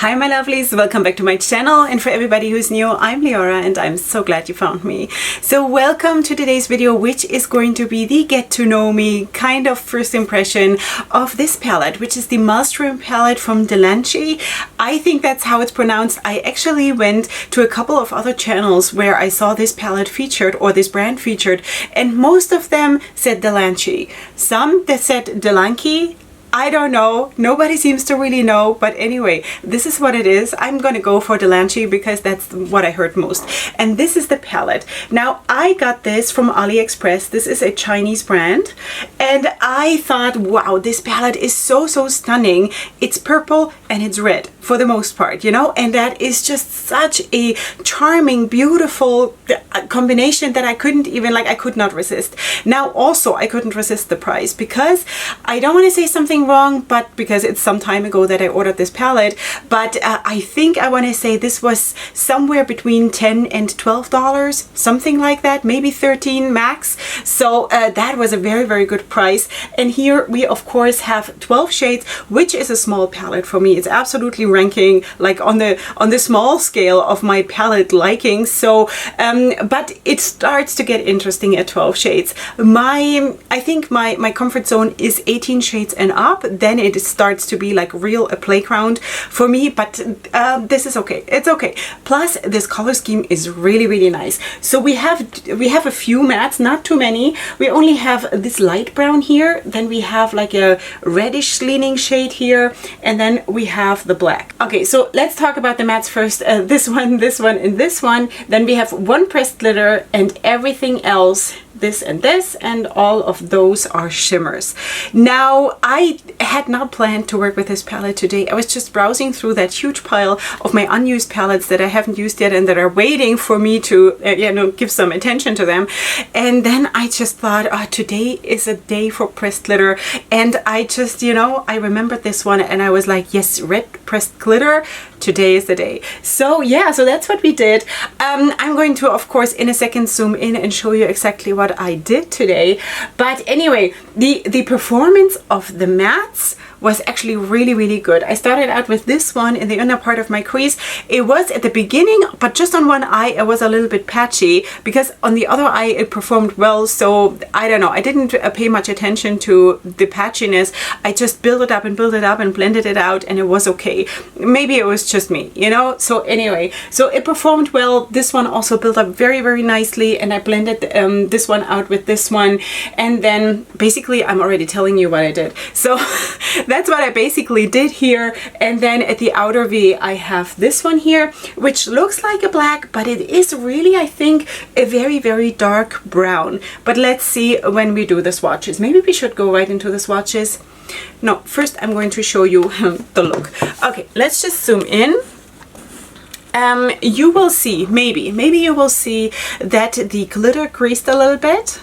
Hi my lovelies, welcome back to my channel, and for everybody who's new, I'm Leorah and I'm so glad you found me. So welcome to today's video, which is going to be the get to know me kind of first impression of this palette, which is the Maelstrom palette from LANCI. I think that's how it's pronounced. I actually went to a couple of other channels where I saw this palette featured or this brand featured, and most of them said LANCI. Some that said LANCI. I don't know, nobody seems to really know, but anyway, this is what it is. I'm gonna go for LANCI because that's what I heard most. And this is the palette. Now, I got this from AliExpress. This is a Chinese brand, and I thought, wow, this palette is so stunning. It's purple and it's red for the most part, you know, and that is just such a charming, beautiful combination that I couldn't even, I could not resist. Now, also, I couldn't resist the price because I don't want to say something wrong, but because it's some time ago that I ordered this palette, but I think I want to say this was somewhere between $10 and $12, something like that, maybe 13 max. So that was a very good price. And here we of course have 12 shades, which is a small palette for me. It's absolutely ranking like on the small scale of my palette liking. So but it starts to get interesting at 12 shades. I think my comfort zone is 18 shades and up. Then it starts to be like a playground for me, but this is okay. It's okay. Plus this color scheme is really nice. So we have a few mattes, not too many. We only have this light brown here, then we have like a reddish leaning shade here, and then we have the black. Okay, so let's talk about the mattes first. This one, and this one. Then we have one pressed glitter, and everything else, this and all of those are shimmers. Now, I had not planned to work with this palette today. I was just browsing through that huge pile of my unused palettes that I haven't used yet and that are waiting for me to give some attention to them. And then I just thought, oh, today is a day for pressed glitter. And I just, I remembered this one and I was like, yes, red pressed glitter, today is the day. So yeah, so that's what we did. I'm going to, of course, in a second zoom in and show you exactly what I did today. But anyway, the performance of the mattes was actually really good. I started out with this one in the inner part of my crease. It was at the beginning, but just on one eye it was a little bit patchy, because on the other eye it performed well. So I don't know, I didn't pay much attention to the patchiness. I just built it up and blended it out, and it was okay. Maybe it was just me, So anyway, so it performed well. This one also built up very nicely, and I blended this one out with this one, and then basically I'm already telling you what I did. So that's what I basically did here. And then at the outer V I have this one here, which looks like a black, but it is really, I think, a very dark brown. But let's see when we do the swatches. Maybe we should go right into the swatches. No, first I'm going to show you the look. Okay, let's just zoom in. You will see, maybe you will see that the glitter creased a little bit.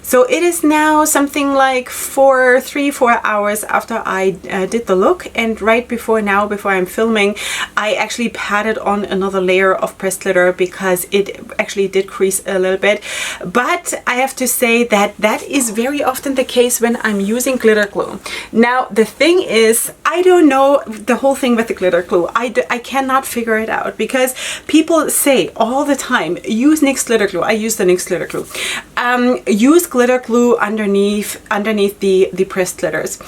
So it is now something like 3-4 hours after I did the look, and right before I'm filming, I actually patted on another layer of pressed glitter because it actually did crease a little bit. But I have to say that is very often the case when I'm using glitter glue. Now the thing is, I don't know the whole thing with the glitter glue. I cannot figure it out, because people say all the time, use NYX glitter glue. I use the NYX glitter glue. Use glitter glue underneath the pressed glitters.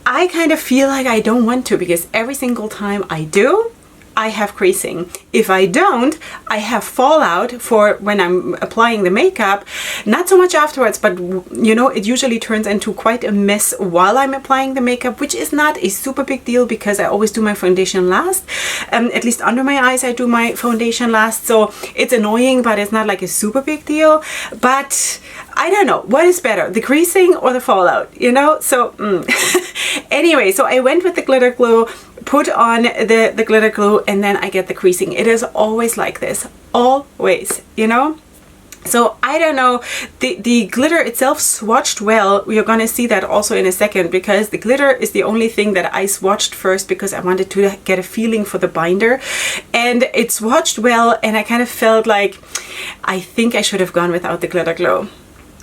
I kind of feel like I don't want to, because every single time I do, I have creasing. If I don't, I have fallout for when I'm applying the makeup. Not so much afterwards, but it usually turns into quite a mess while I'm applying the makeup, which is not a super big deal because I always do my foundation last. At least under my eyes I do my foundation last, so it's annoying, but it's not like a super big deal. But I don't know, what is better, the creasing or the fallout, So anyway, so I went with the glitter glue, put on the glitter glue, and then I get the creasing. It is always like this, always, So I don't know, the glitter itself swatched well. You're gonna see that also in a second, because the glitter is the only thing that I swatched first because I wanted to get a feeling for the binder, and it swatched well, and I kind of felt like I think I should have gone without the glitter glue.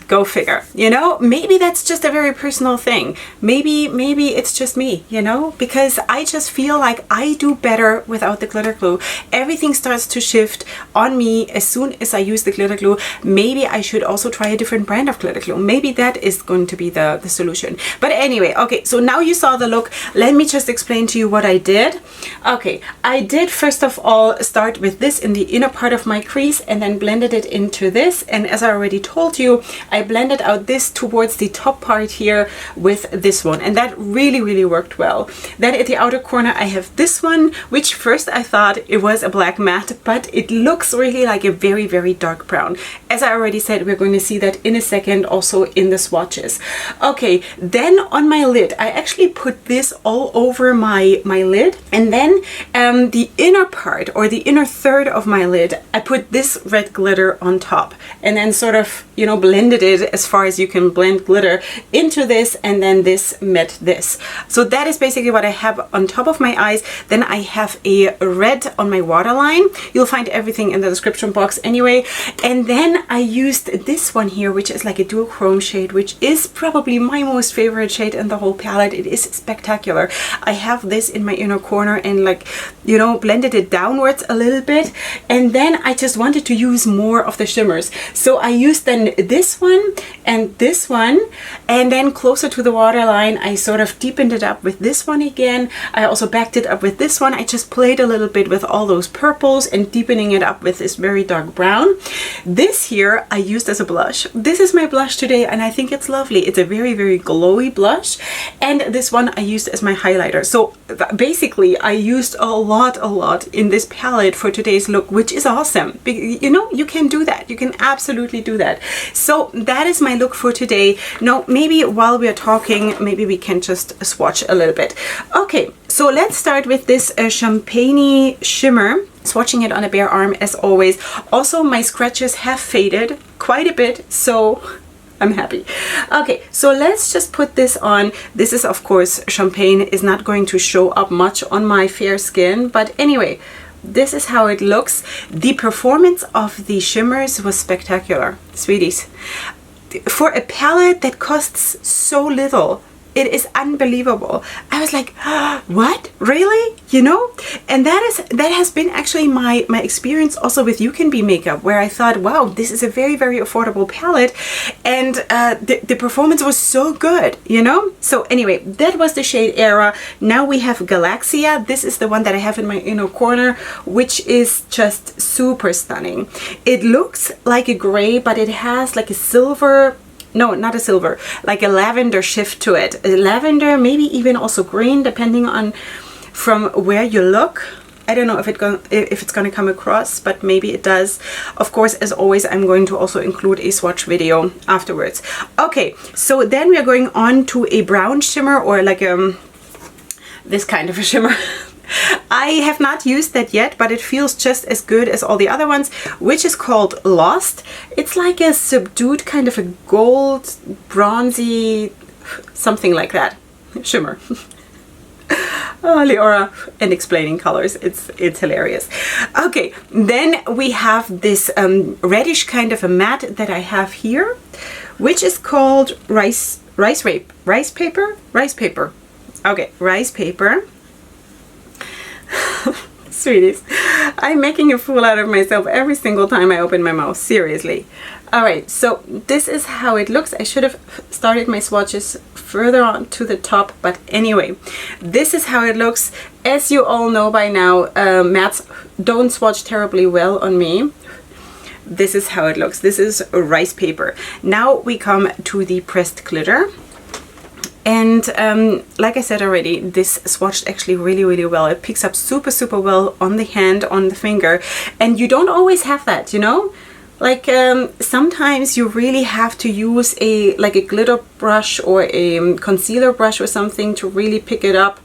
Go figure, you know, maybe that's just a very personal thing. Maybe it's just me, you know, because I just feel like I do better without the glitter glue. Everything starts to shift on me as soon as I use the glitter glue. Maybe I should also try a different brand of glitter glue. Maybe that is going to be the solution. But anyway, okay, so now you saw the look. Let me just explain to you what I did. Okay, I did first of all start with this in the inner part of my crease and then blended it into this. And as I already told you, I blended out this towards the top part here with this one, and that really worked well. Then at the outer corner I have this one, which first I thought it was a black matte, but it looks really like a very dark brown. As I already said, we're going to see that in a second also in the swatches. Okay, then on my lid I actually put this all over my lid, and then the inner part or the inner third of my lid I put this red glitter on top, and then sort of, you know, blended it as far as you can blend glitter into this, and then this met this. So that is basically what I have on top of my eyes. Then I have a red on my waterline. You'll find everything in the description box anyway. And then I used this one here, which is like a duochrome shade, which is probably my most favorite shade in the whole palette. It is spectacular. I have this in my inner corner and, like, you know, blended it downwards a little bit. And then I just wanted to use more of the shimmers. So I used then this one and this one, and then closer to the waterline I sort of deepened it up with this one again. I also backed it up with this one. I just played a little bit with all those purples and deepening it up with this very dark brown. This here I used as a blush. This is my blush today, and I think it's lovely. It's a very glowy blush, and this one I used as my highlighter. So basically I used a lot in this palette for today's look, which is awesome. You know, you can do that. You can absolutely do that. So that is my look for today. Now maybe while we are talking, maybe we can just swatch a little bit. Okay, so let's start with this champagne shimmer, swatching it on a bare arm as always. Also my scratches have faded quite a bit, so I'm happy. Okay, so let's just put this on. This is, of course, champagne is not going to show up much on my fair skin, but anyway, this is how it looks. The performance of the shimmers was spectacular, sweeties. For a palette that costs so little, it is unbelievable. I was like, what? Really? You know? And that has been actually my experience also with You Can Be makeup, where I thought, wow, this is a very affordable palette, and the performance was so good, you know? So anyway, that was the shade Era. Now we have Galaxia. This is the one that I have in my inner corner, which is just super stunning. It looks like a gray, but it has like a silver, no, not a silver, like a lavender shift to it. A lavender, maybe even also green, depending on from where you look. I don't know if it's gonna come across, but maybe it does. Of course, as always, I'm going to also include a swatch video afterwards. Okay, so then we are going on to a brown shimmer, or like this kind of a shimmer. I have not used that yet, but it feels just as good as all the other ones, which is called Lost. It's like a subdued kind of a gold, bronzy, something like that shimmer. Oh, Leorah and explaining colors, it's hilarious. Okay, then we have this reddish kind of a matte that I have here, which is called rice paper. Okay, rice paper. Sweeties, I'm making a fool out of myself every single time I open my mouth, seriously. Alright, so this is how it looks. I should have started my swatches further on to the top, but anyway, this is how it looks. As you all know by now, mattes don't swatch terribly well on me. This is how it looks. This is rice paper. Now we come to the pressed glitter. And like I said already, this swatched actually really well. It picks up super well on the hand, on the finger, and you don't always have that, you know? Like sometimes you really have to use a glitter brush or a concealer brush or something to really pick it up.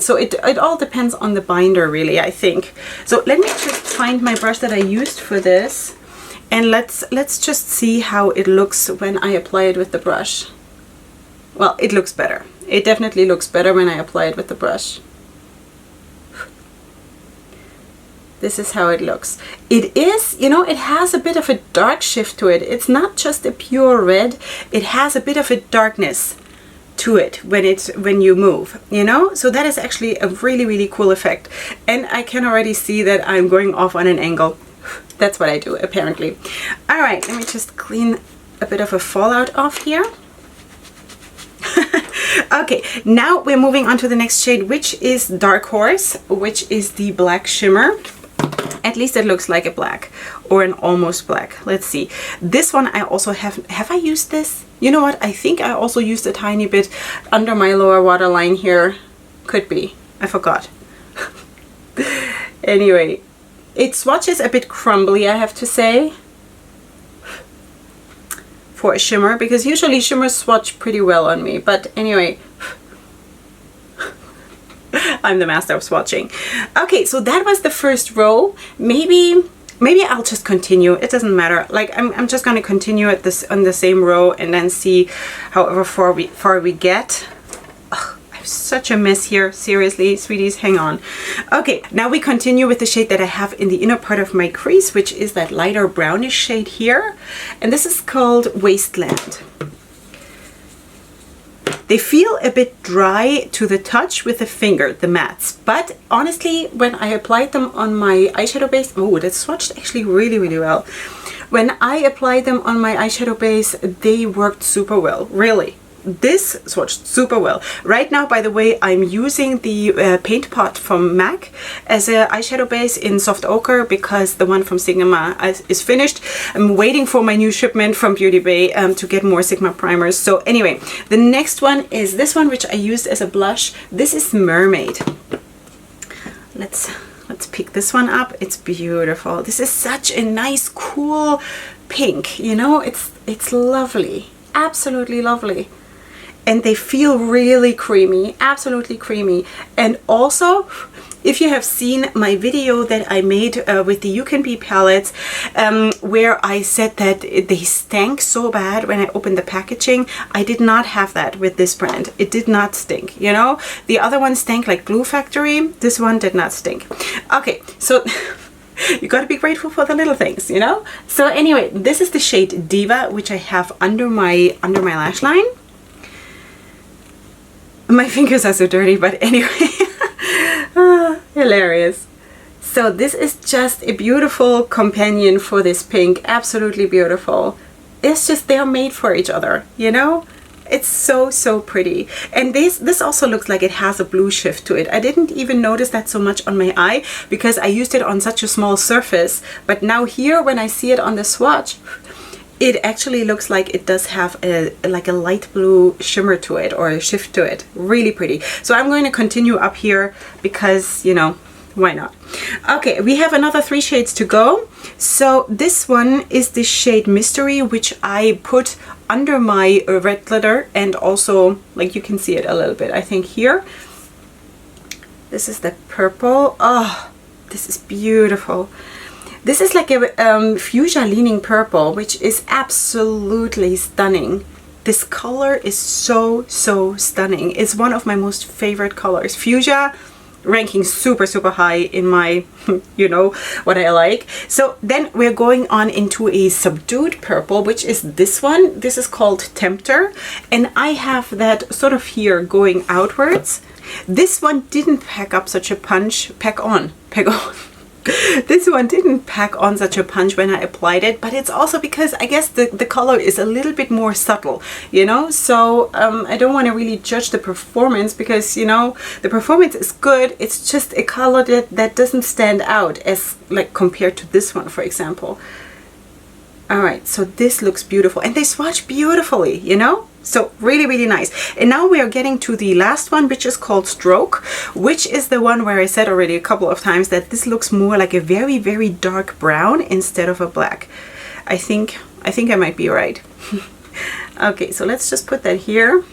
So it all depends on the binder, really, I think. So let me just find my brush that I used for this, and let's just see how it looks when I apply it with the brush. Well, it looks better. It definitely looks better when I apply it with the brush. This is how it looks. It is, you know, it has a bit of a dark shift to it. It's not just a pure red. It has a bit of a darkness to it when you move, you know. So that is actually a really, really cool effect. And I can already see that I'm going off on an angle. That's what I do, apparently. All right, let me just clean a bit of a fallout off here. Okay, now we're moving on to the next shade, which is Dark Horse, which is the black shimmer. At least it looks like a black or an almost black. Let's see. This one I also have I used this? You know what? I think I also used a tiny bit under my lower waterline here. Could be. I forgot. Anyway, it swatches a bit crumbly, I have to say, for a shimmer, because usually shimmers swatch pretty well on me. But anyway, I'm the master of swatching. Okay, so that was the first row. Maybe I'll just continue. It doesn't matter. Like I'm just gonna continue at this on the same row and then see however far we get. Ugh, I have such a mess here. Seriously, sweeties, hang on. Okay, now we continue with the shade that I have in the inner part of my crease, which is that lighter brownish shade here, and this is called Wasteland. They feel a bit dry to the touch with the finger, the mattes, but honestly, when I applied them on my eyeshadow base, oh, that swatched actually really, really well. When I applied them on my eyeshadow base, they worked super well, really. This swatched super well. Right now, by the way, I'm using the paint pot from MAC as an eyeshadow base in soft ochre because the one from Sigma is finished. I'm waiting for my new shipment from Beauty Bay to get more Sigma primers. So anyway, the next one is this one, which I used as a blush. This is Mermaid. Let's pick this one up. It's beautiful. This is such a nice, cool pink. You know, it's lovely, absolutely lovely. And they feel really creamy, absolutely creamy. And also, if you have seen my video that I made with the You Can Be palettes, where I said that they stank so bad when I opened the packaging, I did not have that with this brand. It did not stink, you know? The other one stank like Glue Factory. This one did not stink. Okay, so you gotta be grateful for the little things, you know? So anyway, this is the shade Diva, which I have under my lash line. My fingers are so dirty, but anyway, hilarious. So this is just a beautiful companion for this pink, absolutely beautiful. It's just, they're made for each other, you know? It's so, so pretty. And this also looks like it has a blue shift to it. I didn't even notice that so much on my eye because I used it on such a small surface. But now here, when I see it on the swatch, it actually looks like it does have a light blue shimmer to it or a shift to it. Really pretty. So I'm going to continue up here because, you know, why not? Okay, we have another 3 shades to go. So this one is the shade Mystery, which I put under my red glitter, and also, like, you can see it a little bit, I think, here. This is the purple. Oh, this is beautiful. This is like a fuchsia leaning purple, which is absolutely stunning. This color is so, so stunning. It's one of my most favorite colors. Fuchsia ranking super, super high in my, you know, what I like. So then we're going on into a subdued purple, which is this one. This is called Tempter. And I have that sort of here going outwards. This one didn't pack up such a punch, pack on. This one didn't pack on such a punch when I applied it, but it's also because I guess the color is a little bit more subtle, you know? So I don't want to really judge the performance because, you know, the performance is good. It's just a color that doesn't stand out as like compared to this one, for example. All right, so this looks beautiful and they swatch beautifully, you know? So really, really nice. And now we are getting to the last one, which is called Stroke, which is the one where I said already a couple of times that this looks more like a very, very dark brown instead of a black. I think I might be right. Okay, so let's just put that here.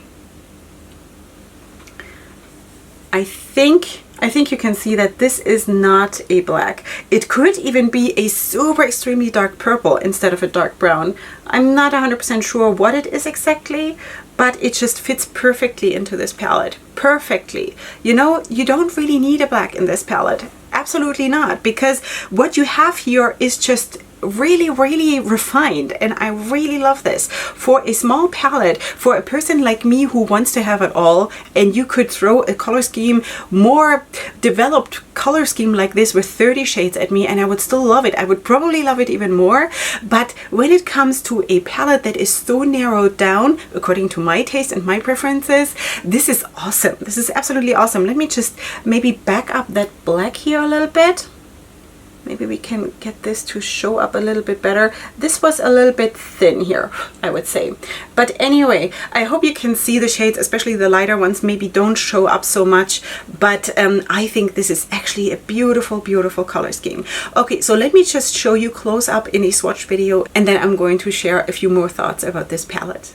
I think you can see that this is not a black. It could even be a super extremely dark purple instead of a dark brown. I'm not 100% sure what it is exactly, but it just fits perfectly into this palette. Perfectly. You know, you don't really need a black in this palette. Absolutely not, because what you have here is just really, really refined, and I really love this. For a small palette, for a person like me who wants to have it all, and you could throw a color scheme, more developed color scheme like this with 30 shades at me, and I would still love it. I would probably love it even more. But when it comes to a palette that is so narrowed down according to my taste and my preferences, this is awesome. This is absolutely awesome. Let me just maybe back up that black here a little bit. Maybe we can get this to show up a little bit better. This was a little bit thin here, I would say. But anyway, I hope you can see the shades, especially the lighter ones maybe don't show up so much, but I think this is actually a beautiful, beautiful color scheme. Okay, so let me just show you close up in a swatch video, and then I'm going to share a few more thoughts about this palette.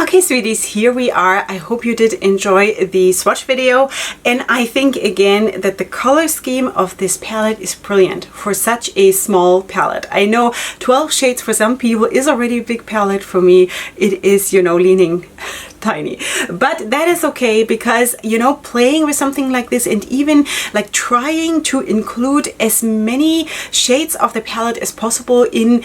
Okay, sweeties, here we are. I hope you did enjoy the swatch video, and I think again that the color scheme of this palette is brilliant for such a small palette. I know 12 shades for some people is already a big palette. For me, it is, you know, leaning tiny, but that is okay, because, you know, playing with something like this and even like trying to include as many shades of the palette as possible in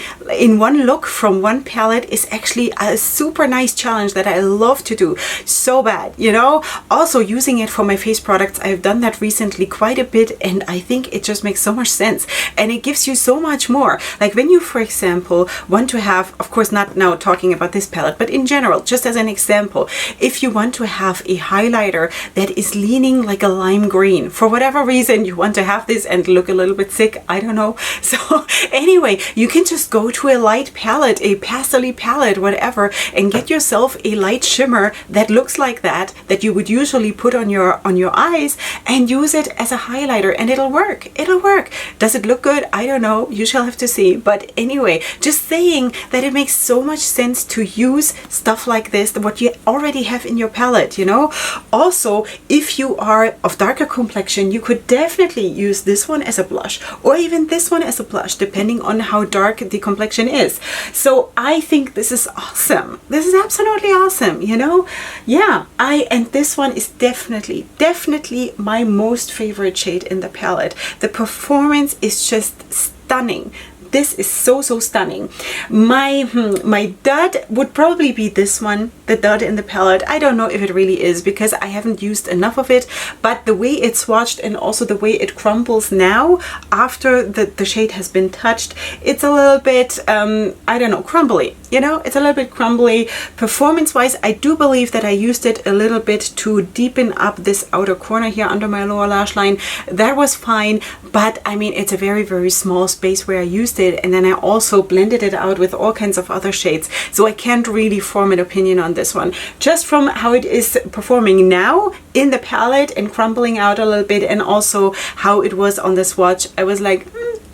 one look from one palette is actually a super nice challenge that I love to do so bad, you know. Also using it for my face products, I've done that recently quite a bit, and I think it just makes so much sense, and it gives you so much more. Like when you, for example, want to have, of course not now talking about this palette, but in general, just as an example, if you want to have a highlighter that is leaning like a lime green, for whatever reason you want to have this and look a little bit sick, I don't know. So anyway, you can just go to a light palette, a pastel-y palette, whatever, and get yourself a light shimmer that looks like that you would usually put on your eyes, and use it as a highlighter, and it'll work. It'll work. Does it look good? I don't know. You shall have to see. But anyway, just saying that it makes so much sense to use stuff like this, what you already have in your palette, you know. Also, if you are of darker complexion, you could definitely use this one as a blush, or even this one as a blush, depending on how dark the complexion is. So I think this is awesome. This is absolutely awesome, you know. Yeah, and this one is definitely my most favorite shade in the palette. The performance is just stunning. This is so stunning. My dud would probably be this one, the dud in the palette. I don't know if it really is, because I haven't used enough of it, but the way it's swatched and also the way it crumbles now after the shade has been touched, it's a little bit I don't know, crumbly, you know. It's a little bit crumbly. Performance wise, I do believe that I used it a little bit to deepen up this outer corner here under my lower lash line. That was fine, but I mean, it's a very small space where I used it, and then I also blended it out with all kinds of other shades, so I can't really form an opinion on this one. Just from how it is performing now in the palette and crumbling out a little bit, and also how it was on the swatch, I was like,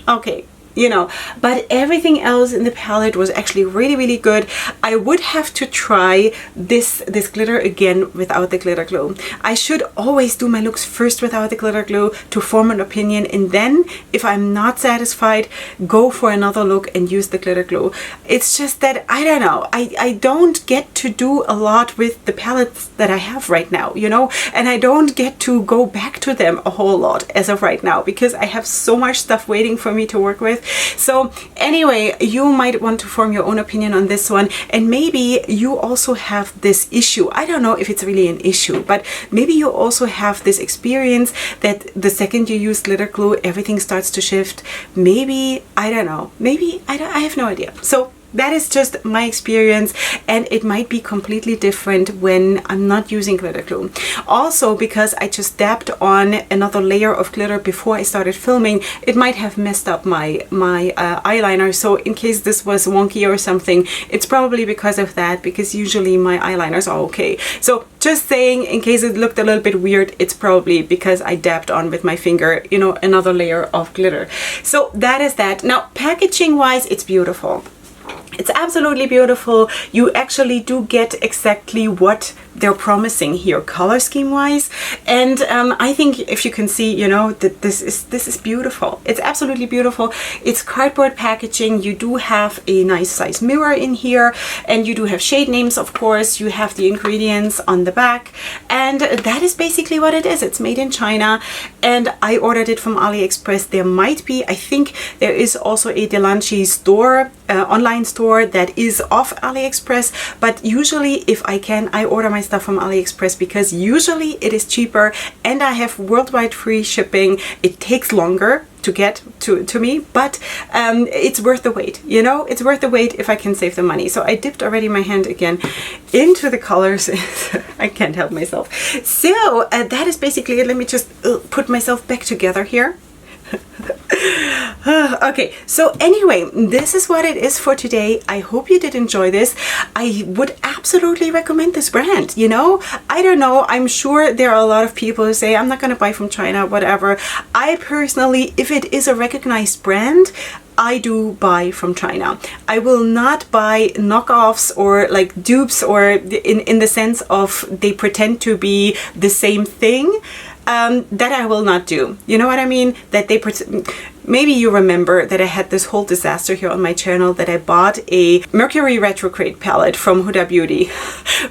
okay, you know. But everything else in the palette was actually really good. I would have to try this glitter again without the glitter glue. I should always do my looks first without the glitter glue to form an opinion, and then if I'm not satisfied, go for another look and use the glitter glue. It's just that I don't know, I don't get to do a lot with the palettes that I have right now, you know, and I don't get to go back to them a whole lot as of right now, because I have so much stuff waiting for me to work with. So anyway, you might want to form your own opinion on this one, and maybe you also have this issue. I don't know if it's really an issue, but maybe you also have this experience that the second you use glitter glue, everything starts to shift. Maybe, I don't know, maybe, I have no idea. So that is just my experience, and it might be completely different when I'm not using glitter glue. Also, because I just dabbed on another layer of glitter before I started filming, it might have messed up my eyeliner. So in case this was wonky or something, it's probably because of that, because usually my eyeliners are okay. So just saying, in case it looked a little bit weird, it's probably because I dabbed on with my finger, you know, another layer of glitter. So that is that. Now, packaging wise, it's beautiful. It's absolutely beautiful. You actually do get exactly what they're promising here color scheme wise. And I think if you can see, you know, that this is beautiful. It's absolutely beautiful. It's cardboard packaging. You do have a nice size mirror in here, and you do have shade names, of course. You have the ingredients on the back, and that is basically what it is. It's made in China, and I ordered it from AliExpress. There might be, I think there is also a LANCI store, online store that is off AliExpress, but usually if I can, I order my stuff from AliExpress because usually it is cheaper and I have worldwide free shipping. It takes longer to get to me, but it's worth the wait, you know, it's worth the wait if I can save the money. So I dipped already my hand again into the colors. I can't help myself. So that is basically it. Let me just put myself back together here. Okay, so anyway, this is what it is for today. I hope you did enjoy this. I would absolutely recommend this brand, you know. I don't know, I'm sure there are a lot of people who say I'm not going to buy from China, whatever. I personally, if it is a recognized brand, I do buy from China. I will not buy knockoffs or like dupes, or in the sense of they pretend to be the same thing. That I will not do. You know what I mean? That they maybe you remember that I had this whole disaster here on my channel that I bought a Mercury Retrograde palette from Huda Beauty,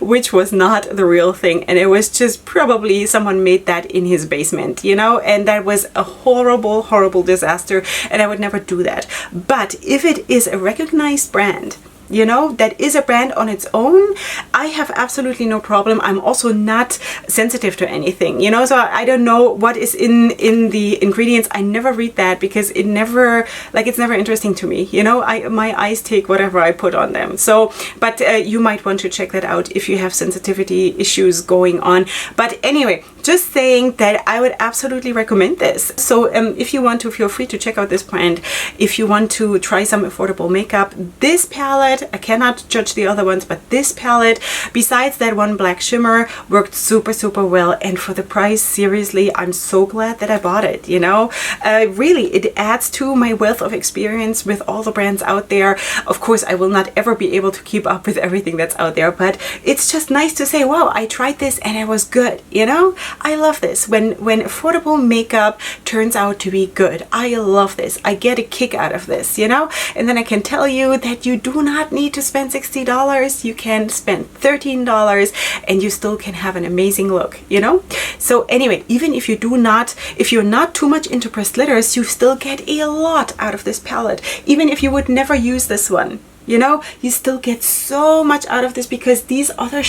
which was not the real thing, and it was just probably someone made that in his basement, you know, and that was a horrible, horrible disaster, and I would never do that. But if it is a recognized brand, you know, that is a brand on its own, I have absolutely no problem. I'm also not sensitive to anything, you know, so I don't know what is in the ingredients. I never read that because it never, like, it's never interesting to me, you know. My eyes take whatever I put on them. So, but you might want to check that out if you have sensitivity issues going on. But anyway, just saying that I would absolutely recommend this. So if you want to, feel free to check out this brand. If you want to try some affordable makeup, this palette, I cannot judge the other ones, but this palette, besides that one black shimmer, worked super, super well. And for the price, seriously, I'm so glad that I bought it, you know. Really, it adds to my wealth of experience with all the brands out there. Of course, I will not ever be able to keep up with everything that's out there, but it's just nice to say, wow, I tried this and it was good, you know. I love this when affordable makeup turns out to be good. I love this. I get a kick out of this, you know. And then I can tell you that you do not need to spend $60. You can spend $13 and you still can have an amazing look, you know. So anyway, even if you're not too much into pressed glitters, you still get a lot out of this palette. Even if you would never use this one, you know, you still get so much out of this because these other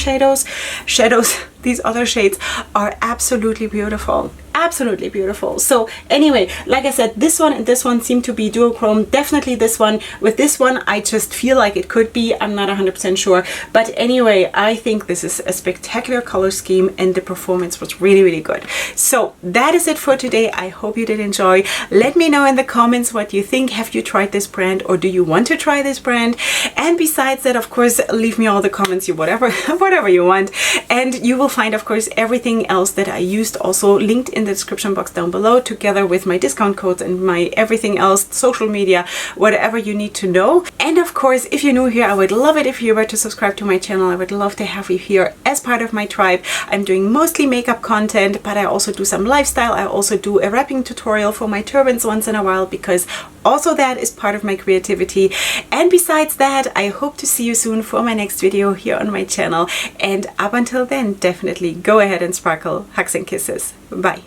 these other shades are absolutely beautiful. Absolutely beautiful. So anyway, like I said, this one and this one seem to be duochrome. Definitely this one. With this one, I just feel like it could be. I'm not 100% sure. But anyway, I think this is a spectacular color scheme and the performance was really, really good. So that is it for today. I hope you did enjoy. Let me know in the comments what you think. Have you tried this brand or do you want to try this brand? And besides that, of course, leave me all the comments, whatever you want. And you will find, of course, everything else that I used also linked in the description box down below, together with my discount codes and my everything else, social media, whatever you need to know. And of course, if you're new here, I would love it if you were to subscribe to my channel. I would love to have you here as part of my tribe. I'm doing mostly makeup content, but I also do some lifestyle. I also do a wrapping tutorial for my turbans once in a while because also that is part of my creativity. And besides that, I hope to see you soon for my next video here on my channel. And up until then, definitely go ahead and sparkle. Hugs and kisses. Bye.